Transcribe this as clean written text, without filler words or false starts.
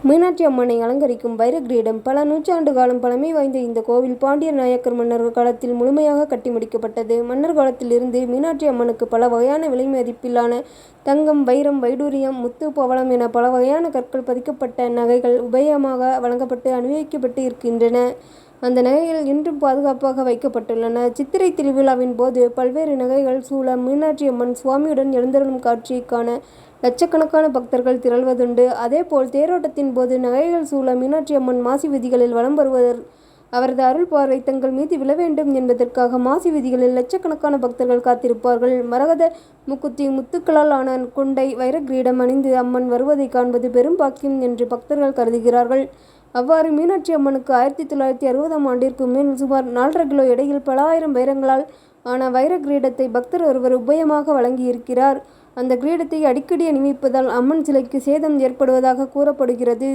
மீனாட்சி அம்மனை அலங்கரிக்கும் வைர கிரீடம். பல நூற்றாண்டு காலம் பழமை வாய்ந்த இந்த கோவில் பாண்டிய நாயக்கர் மன்னர்கள் காலத்தில் முழுமையாக கட்டி முடிக்கப்பட்டது. மன்னர் காலத்தில் இருந்து மீனாட்சி அம்மனுக்கு பல வகையான விலை மதிப்பிலான தங்கம், வைரம், வைடூரியம், முத்து, பவளம் என பல வகையான கற்கள் பதிக்கப்பட்ட நகைகள் உபயமாக வழங்கப்பட்டு அணிவிக்கப்பட்டு இருக்கின்றன. அந்த நகைகள் இன்றும் பாதுகாப்பாக வைக்கப்பட்டுள்ளன. சித்திரை திருவிழாவின் போது பல்வேறு நகைகள் சூழ மீனாட்சி அம்மன் சுவாமியுடன் எழுந்தருளும் காட்சியை காண லட்சக்கணக்கான பக்தர்கள் திரள்வதுண்டு. அதேபோல் தேரோட்டத்தின் போது நகைகள் சூழ மீனாட்சி அம்மன் மாசி வீதிகளில் வலம் வருவதர் அவரது அருள் பார்வை தங்கள் மீது விழ வேண்டும் என்பதற்காக மாசி வீதிகளில் லட்சக்கணக்கான பக்தர்கள் காத்திருப்பார்கள். மரகத மூக்குத்தி, முத்துக்களால் ஆன குண்டை, வைர கிரீடம் அணிந்து அம்மன் வருவதை காண்பது பெரும் பாக்கியம் என்று பக்தர்கள் கருதுகிறார்கள். அவ்வாறு மீனாட்சி அம்மனுக்கு 1960ஆம் ஆண்டிற்கு மேல் சுமார் 4½ கிலோ எடையில் பல ஆயிரம் வைரங்களால் ஆன வைர கிரீடத்தை பக்தர் ஒருவர் உபயமாக வழங்கியிருக்கிறார். அந்த கிரீடத்தை அடிக்கடி அணிவிப்பதால் அம்மன் சிலைக்கு சேதம் ஏற்படுவதாக கூறப்படுகிறது.